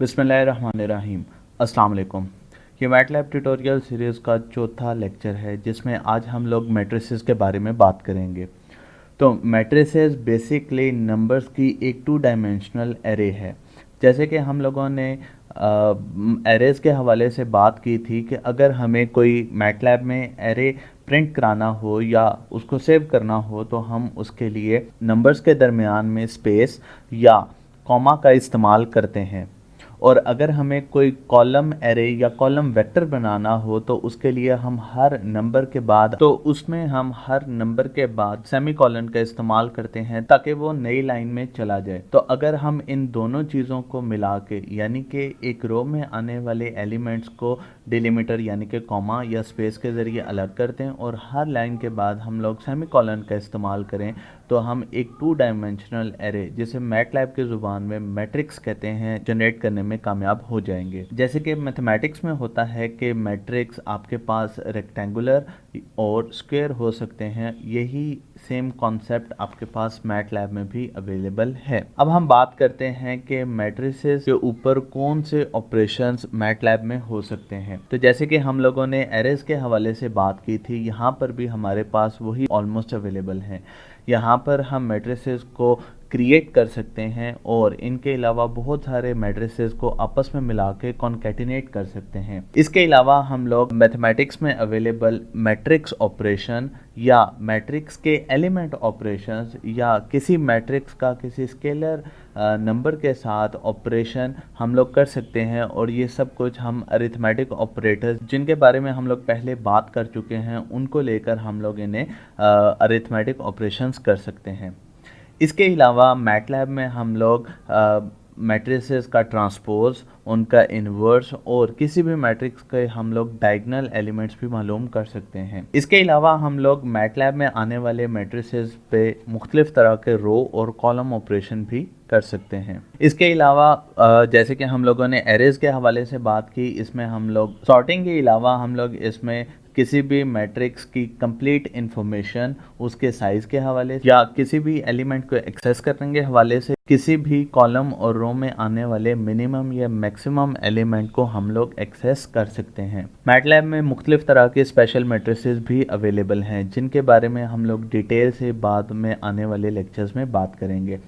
बिस्मिल्लाहिर्रहमानिर्रहीम। अस्सलाम वालेकुम। ये मैटलैब ट्यूटोरियल सीरीज़ का चौथा लेक्चर है जिसमें आज हम लोग मैट्रिसेस के बारे में बात करेंगे। तो मैट्रिसेस बेसिकली नंबर्स की एक टू डायमेंशनल एरे है। जैसे कि हम लोगों ने एरेज़ के हवाले से बात की थी कि अगर हमें कोई मैटलैब में एरे प्रिंट कराना हो या उसको सेव करना हो तो हम उसके लिए नंबर्स के दरमियान में स्पेस या कॉमा का इस्तेमाल करते हैं। और अगर हमें कोई कॉलम एरे या कॉलम वेक्टर बनाना हो तो उसके लिए हम हर नंबर के बाद सेमीकोलन का इस्तेमाल करते हैं ताकि वो नई लाइन में चला जाए। तो अगर हम इन दोनों चीज़ों को मिला के यानी कि एक रो में आने वाले एलिमेंट्स को डिलीमीटर यानी कि कॉमा या स्पेस के ज़रिए अलग करते हैं और हर लाइन के बाद हम लोग सेमीकोलन का इस्तेमाल करें तो हम एक टू डायमेंशनल एरे जिसे मैटलैब की ज़ुबान में मैट्रिक्स कहते हैं जनरेट करने में कामयाब हो जाएंगे। जैसे कि मैथमेटिक्स में होता है कि मैट्रिक्स आपके पास रेक्टेंगुलर और स्क्वायर हो सकते हैं, यही सेम कॉन्सेप्ट आपके पास मैटलैब में भी अवेलेबल है। अब हम बात करते हैं कि मैट्रिसेस के ऊपर कौन से ऑपरेशंस मैटलैब में हो सकते हैं। तो जैसे कि हम लोगों ने एरेज के हवाले से बात की थी, यहाँ पर भी हमारे पास वही ऑलमोस्ट अवेलेबल हैं। यहाँ पर हम मैट्रिसेस को क्रिएट कर सकते हैं और इनके अलावा बहुत सारे मैट्रिसेस को आपस में मिला के कॉन्कैटिनेट कर सकते हैं। इसके अलावा हम लोग मैथमेटिक्स में अवेलेबल मैट्रिक्स ऑपरेशन या मैट्रिक्स के एलिमेंट ऑपरेशंस या किसी मैट्रिक्स का किसी स्केलर नंबर के साथ ऑपरेशन हम लोग कर सकते हैं। और ये सब कुछ हम अरिथमेटिक ऑपरेटर्स जिनके बारे में हम लोग पहले बात कर चुके हैं उनको लेकर हम लोग इन्हें अरिथमेटिक ऑपरेशंस कर सकते हैं। इसके अलावा मैटलैब में हम लोग मैट्रिसेस का ट्रांसपोज, उनका इन्वर्स और किसी भी मैट्रिक्स के हम लोग डायगोनल एलिमेंट्स भी मालूम कर सकते हैं। इसके अलावा हम लोग मैटलैब में आने वाले मैट्रिसेस पे मुख्तलिफ तरह के रो और कॉलम ऑपरेशन भी कर सकते हैं। इसके अलावा जैसे कि हम लोगों ने एरेज के हवाले से बात की, इसमें हम लोग सॉर्टिंग के अलावा हम लोग इसमें किसी भी मैट्रिक्स की कंप्लीट इंफॉर्मेशन उसके साइज़ के हवाले से या किसी भी एलिमेंट को एक्सेस करने के हवाले से किसी भी कॉलम और रो में आने वाले मिनिमम या मैक्सिमम एलिमेंट को हम लोग एक्सेस कर सकते हैं। मैटलैब में मुख्तलिफ तरह के स्पेशल मैट्रिसेस भी अवेलेबल हैं जिनके बारे में हम लोग डिटेल से बाद में आने वाले लेक्चर्स में बात करेंगे।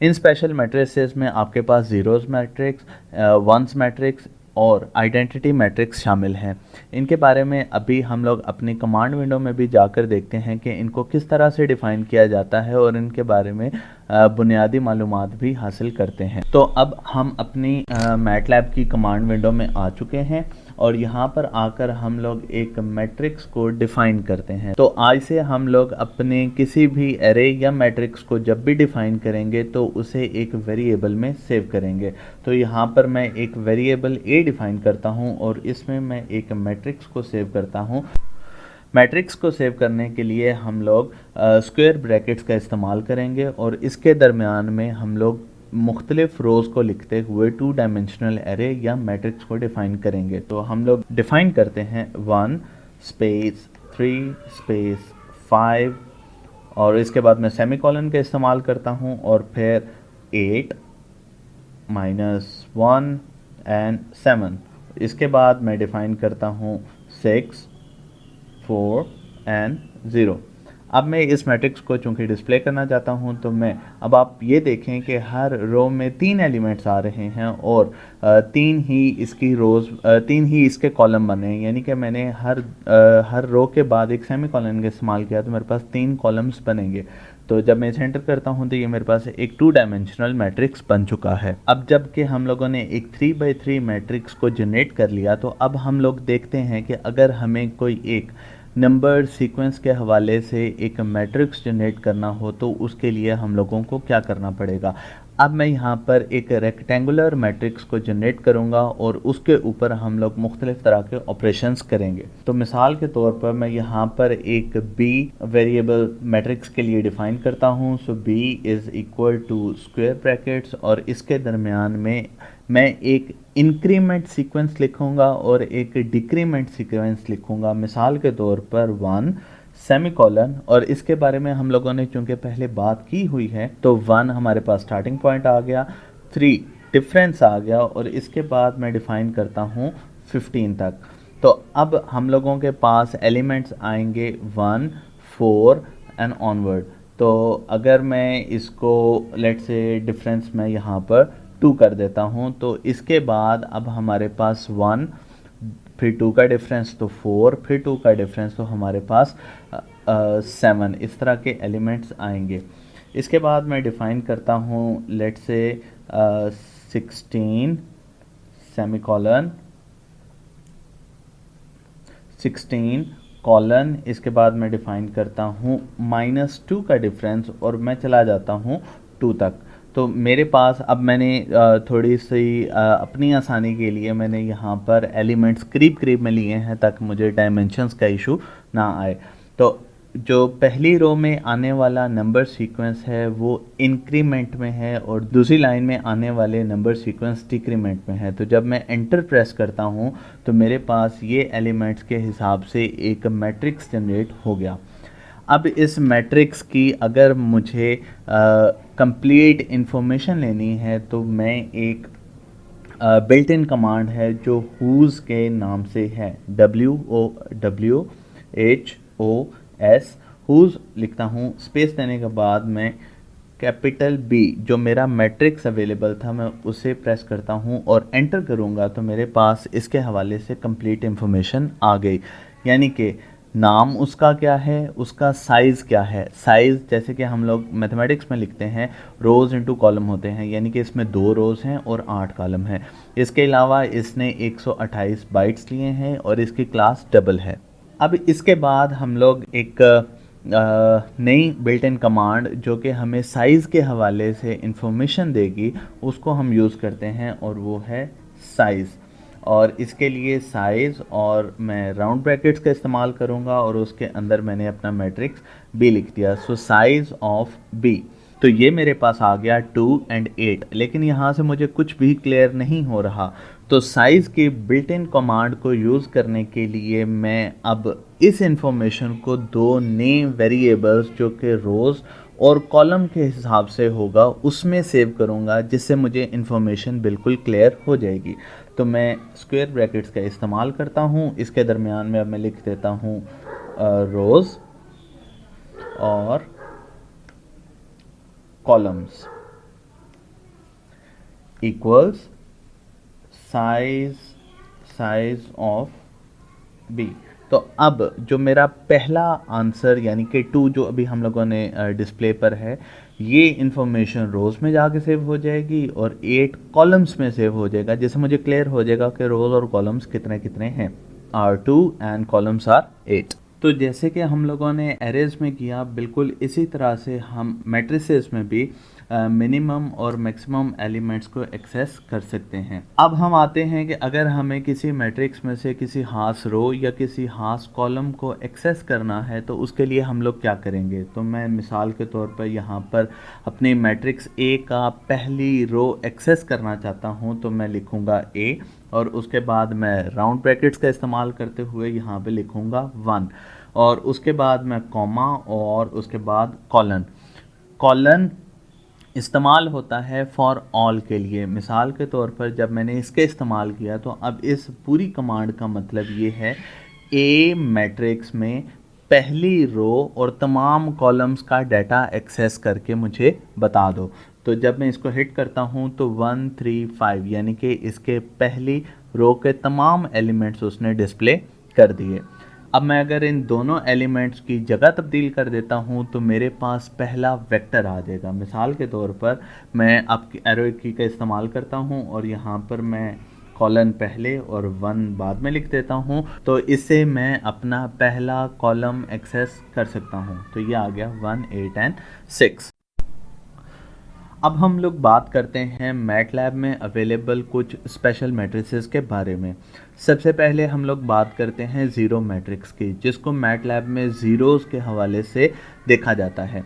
इन स्पेशल मैट्रिसेस में आपके पास ज़ीरोज़ मैट्रिक्स, वंस मैट्रिक्स और आइडेंटिटी मैट्रिक्स शामिल हैं। इनके बारे में अभी हम लोग अपनी कमांड विंडो में भी जाकर देखते हैं कि इनको किस तरह से डिफ़ाइन किया जाता है और इनके बारे में बुनियादी मालूमात भी हासिल करते हैं। तो अब हम अपनी मैटलैब की कमांड विंडो में आ चुके हैं और यहाँ पर आकर हम लोग एक मैट्रिक्स को डिफ़ाइन करते हैं। तो आज से हम लोग अपने किसी भी एरे या मैट्रिक्स को जब भी डिफ़ाइन करेंगे तो उसे एक वेरिएबल में सेव करेंगे। तो यहाँ पर मैं एक वेरिएबल ए डिफ़ाइन करता हूँ और इसमें मैं एक मैट्रिक्स को सेव करता हूँ। मैट्रिक्स को सेव करने के लिए हम लोग स्क्वायर ब्रैकेट्स का इस्तेमाल करेंगे और इसके दरमियान में हम लोग मुख्तलिफ रोज़ को लिखते हुए टू डायमेंशनल एरे या मैट्रिक्स को डिफ़ाइन करेंगे। तो हम लोग डिफ़ाइन करते हैं 1 स्पेस 3 स्पेस 5 और इसके बाद मैं सेमीकोलन का इस्तेमाल करता हूँ और फिर 8 -1 एंड 7। इसके बाद मैं डिफ़ाइन करता हूँ 6 4 एंड 0। अब मैं इस मैट्रिक्स को चूँकि डिस्प्ले करना चाहता हूँ तो मैं अब आप ये देखें कि हर रो में 3 एलिमेंट्स आ रहे हैं और 3 ही इसके कॉलम बने हैं। यानी कि मैंने हर रो के बाद एक सेमीकोलन का इस्तेमाल किया तो मेरे पास 3 कॉलम्स बनेंगे। तो जब मैं इसे एंटर करता हूँ तो ये मेरे पास एक टू डायमेंशनल मैट्रिक्स बन चुका है। अब जबकि हम लोगों ने एक 3x3 मैट्रिक्स को जनरेट कर लिया तो अब हम लोग देखते हैं कि अगर हमें कोई एक नंबर सीक्वेंस के हवाले से एक मैट्रिक्स जनरेट करना हो तो उसके लिए हम लोगों को क्या करना पड़ेगा। अब मैं यहाँ पर एक रेक्टेंगुलर मैट्रिक्स को जनरेट करूँगा और उसके ऊपर हम लोग मुख्तलिफ तरह के ऑपरेशंस करेंगे। तो मिसाल के तौर पर मैं यहाँ पर एक बी वेरिएबल मैट्रिक्स के लिए डिफ़ाइन करता हूँ। So B is equal to square brackets और इसके दरमियान में मैं एक इंक्रीमेंट सीक्वेंस लिखूँगा और एक डिक्रीमेंट सीक्वेंस लिखूँगा। मिसाल के तौर पर 1 सेमीकोलन और इसके बारे में हम लोगों ने चूँकि पहले बात की हुई है तो 1 हमारे पास स्टार्टिंग पॉइंट आ गया, 3 डिफरेंस आ गया और इसके बाद मैं डिफ़ाइन करता हूँ 15 तक। तो अब हम लोगों के पास एलिमेंट्स आएंगे 1, 4 एंड ऑनवर्ड। तो अगर मैं इसको लेट्स से डिफरेंस मैं यहाँ पर 2 कर देता हूँ, तो इसके बाद अब हमारे पास 1, फिर 2 का डिफरेंस तो 4, फिर 2 का डिफरेंस तो हमारे पास 7, इस तरह के एलिमेंट्स आएंगे। इसके बाद मैं डिफ़ाइन करता हूँ लेट्स से 16 सेमीकोलन 16 कॉलन, इसके बाद मैं डिफ़ाइन करता हूँ -2 का डिफरेंस और मैं चला जाता हूँ 2 तक। तो मेरे पास अब मैंने थोड़ी सी अपनी आसानी के लिए मैंने यहाँ पर एलिमेंट्स करीब करीब में लिए हैं ताकि मुझे डायमेंशंस का इशू ना आए। तो जो पहली रो में आने वाला नंबर सीक्वेंस है वो इंक्रीमेंट में है और दूसरी लाइन में आने वाले नंबर सीक्वेंस डिक्रीमेंट में है। तो जब मैं एंटर प्रेस करता हूँ तो मेरे पास ये एलिमेंट्स के हिसाब से एक मैट्रिक्स जनरेट हो गया। अब इस मैट्रिक्स की अगर मुझे कंप्लीट इंफॉर्मेशन लेनी है तो मैं एक बिल्ट इन कमांड है जो whos के नाम से है, WHOS whos लिखता हूँ। स्पेस देने के बाद मैं कैपिटल B जो मेरा मैट्रिक्स अवेलेबल था मैं उसे प्रेस करता हूँ और एंटर करूँगा तो मेरे पास इसके हवाले से कंप्लीट इन्फॉर्मेशन आ गई। यानी कि नाम उसका क्या है, उसका साइज़ क्या है। साइज़ जैसे कि हम लोग मैथमेटिक्स में लिखते हैं रोज़ इनटू कॉलम होते हैं, यानी कि इसमें 2 रोज़ हैं और 8 कॉलम हैं। इसके अलावा इसने 128 बाइट्स लिए हैं और इसकी क्लास डबल है। अब इसके बाद हम लोग एक नई बिल्ट इन कमांड जो कि हमें साइज़ के हवाले से इंफॉर्मेशन देगी उसको हम यूज़ करते हैं और वो है साइज़। और इसके लिए साइज़ और मैं राउंड ब्रैकेट्स का इस्तेमाल करूँगा और उसके अंदर मैंने अपना मैट्रिक्स बी लिख दिया। सो साइज़ ऑफ बी, तो ये मेरे पास आ गया 2 और 8। लेकिन यहाँ से मुझे कुछ भी क्लियर नहीं हो रहा, तो साइज़ की बिल्ट इन कमांड को यूज़ करने के लिए मैं अब इस इंफॉर्मेशन को 2 नए वेरिएबल्स जो कि रोज़ और कॉलम के हिसाब से होगा उसमें सेव करूँगा, जिससे मुझे इंफॉर्मेशन बिल्कुल क्लियर हो जाएगी। तो मैं स्क्वायर ब्रैकेट्स का इस्तेमाल करता हूँ। इसके दरमियान में अब मैं लिख देता हूँ रोज़ और columns equals size of B. तो अब जो मेरा पहला आंसर यानी कि 2 जो अभी हम लोगों ने डिस्प्ले पर है, ये इंफॉर्मेशन रोज़ में जाके सेव हो जाएगी और 8 कॉलम्स में सेव हो जाएगा, जिससे मुझे क्लियर हो जाएगा कि रोज़ और कॉलम्स कितने कितने हैं। R2 and columns are 8। तो जैसे कि हम लोगों ने एरेज में किया, बिल्कुल इसी तरह से हम मैट्रिसेस में भी मिनिमम और मैक्सिमम एलिमेंट्स को एक्सेस कर सकते हैं। अब हम आते हैं कि अगर हमें किसी मैट्रिक्स में से किसी खास रो या किसी खास कॉलम को एक्सेस करना है तो उसके लिए हम लोग क्या करेंगे। तो मैं मिसाल के तौर पर यहाँ पर अपने मैट्रिक्स ए का पहली रो एक्सेस करना चाहता हूँ, तो मैं लिखूँगा ए और उसके बाद मैं राउंड ब्रैकेट्स का इस्तेमाल करते हुए यहाँ पे लिखूँगा 1 और उसके बाद मैं कॉमा और उसके बाद कॉलन। कॉलन इस्तेमाल होता है फॉर ऑल के लिए। मिसाल के तौर पर जब मैंने इसके इस्तेमाल किया तो अब इस पूरी कमांड का मतलब ये है ए मैट्रिक्स में पहली रो और तमाम कॉलम्स का डाटा एक्सेस करके मुझे बता दो। तो जब मैं इसको हिट करता हूँ तो 1 3 5 यानी कि इसके पहली रो के तमाम एलिमेंट्स उसने डिस्प्ले कर दिए। अब मैं अगर इन दोनों एलिमेंट्स की जगह तब्दील कर देता हूँ तो मेरे पास पहला वेक्टर आ जाएगा। मिसाल के तौर पर मैं आपकी एरो की का इस्तेमाल करता हूँ और यहाँ पर मैं कॉलन पहले और 1 बाद में लिख देता हूँ, तो इससे मैं अपना पहला कॉलम एक्सेस कर सकता हूँ। तो ये आ गया 1 8 एंड 6। अब हम लोग बात करते हैं मैटलैब में अवेलेबल कुछ स्पेशल मैट्रिसेस के बारे में। सबसे पहले हम लोग बात करते हैं ज़ीरो मैट्रिक्स की, जिसको मैटलैब में ज़ीरोज़ के हवाले से देखा जाता है।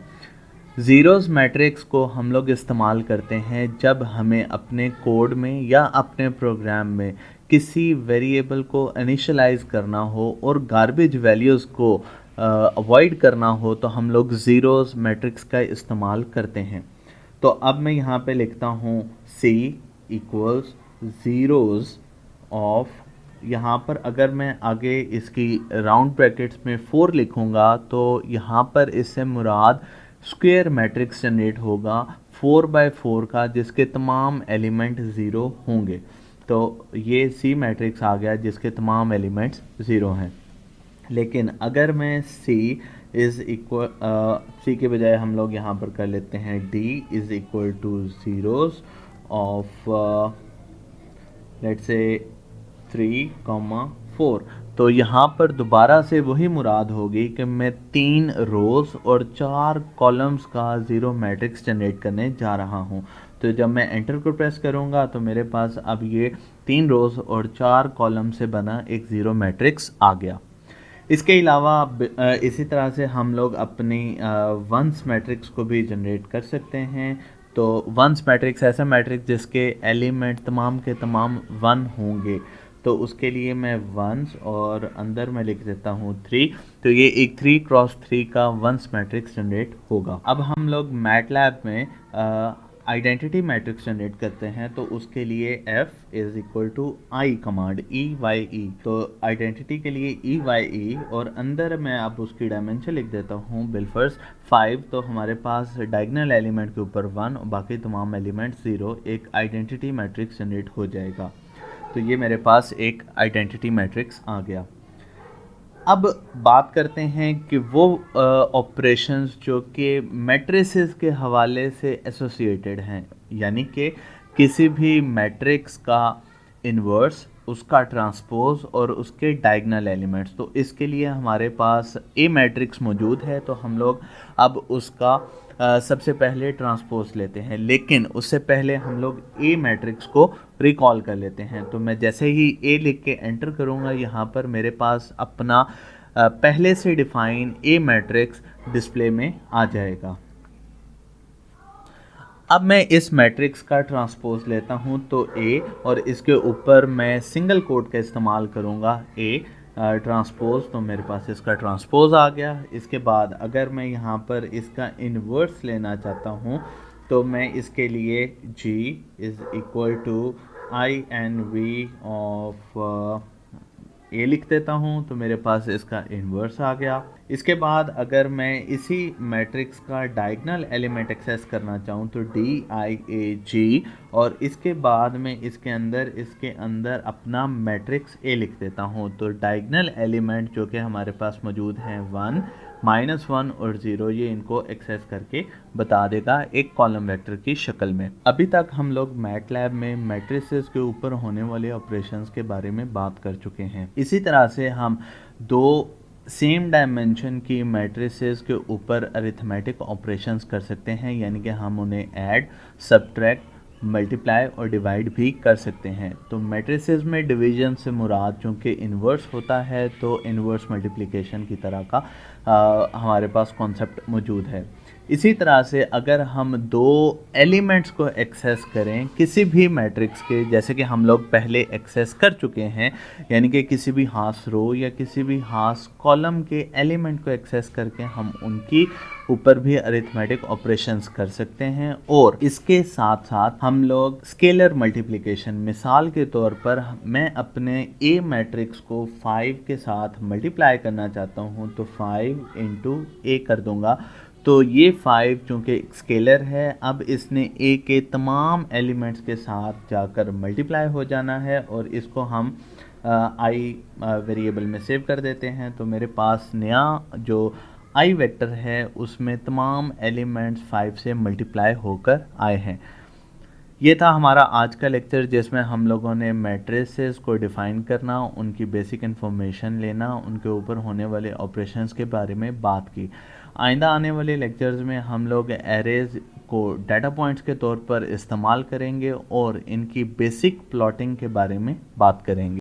ज़ीरोज़ मैट्रिक्स को हम लोग इस्तेमाल करते हैं जब हमें अपने कोड में या अपने प्रोग्राम में किसी वेरिएबल को इनिशियलाइज़ करना हो और गार्बेज वैल्यूज़ को अवॉइड करना हो, तो हम लोग ज़ीरोज़ मैट्रिक्स का इस्तेमाल करते हैं। तो अब मैं यहाँ पे लिखता हूँ C इक्वल्स ज़ीरोज़ ऑफ, यहाँ पर अगर मैं आगे इसकी राउंड ब्रैकेट्स में 4 लिखूँगा तो यहाँ पर इससे मुराद स्क्वायर मैट्रिक्स जनरेट होगा 4/4 का, जिसके तमाम एलिमेंट ज़ीरो होंगे। तो ये सी मैट्रिक्स आ गया जिसके तमाम एलिमेंट्स ज़ीरो हैं। लेकिन अगर मैं सी इज़ इक्वल, सी के बजाय हम लोग यहाँ पर कर लेते हैं D is equal two zeros of let's say 3, 4, तो यहाँ पर दोबारा से वही मुराद होगी कि मैं 3 रोज़ और 4 कॉलम्स का ज़ीरो मैट्रिक्स जनरेट करने जा रहा हूँ। तो जब मैं एंटर को प्रेस करूँगा तो मेरे पास अब ये 3 रोज़ और 4 कॉलम से बना एक ज़ीरो मैट्रिक्स आ गया। इसके अलावा इसी तरह से हम लोग अपनी वंस मैट्रिक्स को भी जनरेट कर सकते हैं। तो वंस मैट्रिक्स ऐसा मैट्रिक्स जिसके एलिमेंट तमाम के तमाम 1 होंगे, तो उसके लिए मैं वंस और अंदर मैं लिख देता हूँ 3, तो ये एक 3x3 का वंस मैट्रिक्स जनरेट होगा। अब हम लोग मैटलैब में आइडेंटिटी मैट्रिक्स जनरेट करते हैं, तो उसके लिए f is equal to I command EYE, तो आइडेंटिटी के लिए EYE और अंदर मैं अब उसकी डायमेंशन लिख देता हूँ बिलफर्स 5, तो हमारे पास डायगोनल एलिमेंट के ऊपर 1 और बाकी तमाम एलिमेंट 0, एक आइडेंटिटी मैट्रिक्स जनरेट हो जाएगा। तो ये मेरे पास एक आइडेंटिटी मैट्रिक्स आ गया। अब बात करते हैं कि वो ऑपरेशंस जो कि मैट्रिसेस के हवाले से एसोसिएटेड हैं, यानी कि किसी भी मैट्रिक्स का इन्वर्स, उसका ट्रांसपोज और उसके डायगोनल एलिमेंट्स। तो इसके लिए हमारे पास ए मैट्रिक्स मौजूद है, तो हम लोग अब उसका सबसे पहले ट्रांसपोज लेते हैं, लेकिन उससे पहले हम लोग ए मैट्रिक्स को रिकॉल कर लेते हैं। तो मैं जैसे ही ए लिख के एंटर करूँगा, यहाँ पर मेरे पास अपना पहले से डिफाइन ए मैट्रिक्स डिस्प्ले में आ जाएगा। अब मैं इस मैट्रिक्स का ट्रांसपोज लेता हूँ तो ए, और इसके ऊपर मैं सिंगल कोट का इस्तेमाल करूँगा ए ट्रांसपोज, तो मेरे पास इसका ट्रांसपोज आ गया। इसके बाद अगर मैं यहाँ पर इसका इन्वर्स लेना चाहता हूँ, तो मैं इसके लिए G is equal to INV of A लिख देता हूँ, तो मेरे पास इसका इन्वर्स आ गया। इसके बाद अगर मैं इसी मैट्रिक्स का डायगोनल एलिमेंट एक्सेस करना चाहूँ तो DIAG, और इसके बाद में इसके अंदर अपना मैट्रिक्स ए लिख देता हूँ। तो डायगोनल एलिमेंट जो कि हमारे पास मौजूद हैं 1, -1 और 0, ये इनको एक्सेस करके बता देगा एक कॉलम वेक्टर की शक्ल में। अभी तक हम लोग मैटलैब में मैट्रिसेस के ऊपर होने वाले ऑपरेशंस के बारे में बात कर चुके हैं। इसी तरह से हम दो सेम डायमेंशन की मैट्रिसेस के ऊपर अरिथमेटिक ऑपरेशंस कर सकते हैं, यानी कि हम उन्हें ऐड, सब्ट्रैक्ट, मल्टीप्लाई और डिवाइड भी कर सकते हैं। तो मैट्रिसेस में डिवीजन से मुराद चूँकि इन्वर्स होता है, तो इन्वर्स मल्टीप्लिकेशन की तरह का हमारे पास कॉन्सेप्ट मौजूद है। इसी तरह से अगर हम दो एलिमेंट्स को एक्सेस करें किसी भी मैट्रिक्स के, जैसे कि हम लोग पहले एक्सेस कर चुके हैं, यानी कि किसी भी हास रो या किसी भी हास कॉलम के एलिमेंट को एक्सेस करके हम उनकी ऊपर भी अरिथमेटिक ऑपरेशंस कर सकते हैं। और इसके साथ साथ हम लोग स्केलर मल्टीप्लिकेशन, मिसाल के तौर पर मैं अपने ए मैट्रिक्स को 5 के साथ मल्टीप्लाई करना चाहता हूँ, तो 5 इंटू ए कर दूंगा। तो ये 5 चूँकि स्केलर है, अब इसने ए के तमाम एलिमेंट्स के साथ जाकर मल्टीप्लाई हो जाना है, और इसको हम आई वेरिएबल में सेव कर देते हैं। तो मेरे पास नया जो आई वेक्टर है उसमें तमाम एलिमेंट्स 5 से मल्टीप्लाई होकर आए हैं। ये था हमारा आज का लेक्चर, जिसमें हम लोगों ने मैट्रिसेस को डिफ़ाइन करना, उनकी बेसिक इन्फॉर्मेशन लेना, उनके ऊपर होने वाले ऑपरेशंस के बारे में बात की। आइंदा आने वाले लेक्चर्स में हम लोग एरेज़ को डाटा पॉइंट्स के तौर पर इस्तेमाल करेंगे और इनकी बेसिक प्लॉटिंग के बारे में बात करेंगे।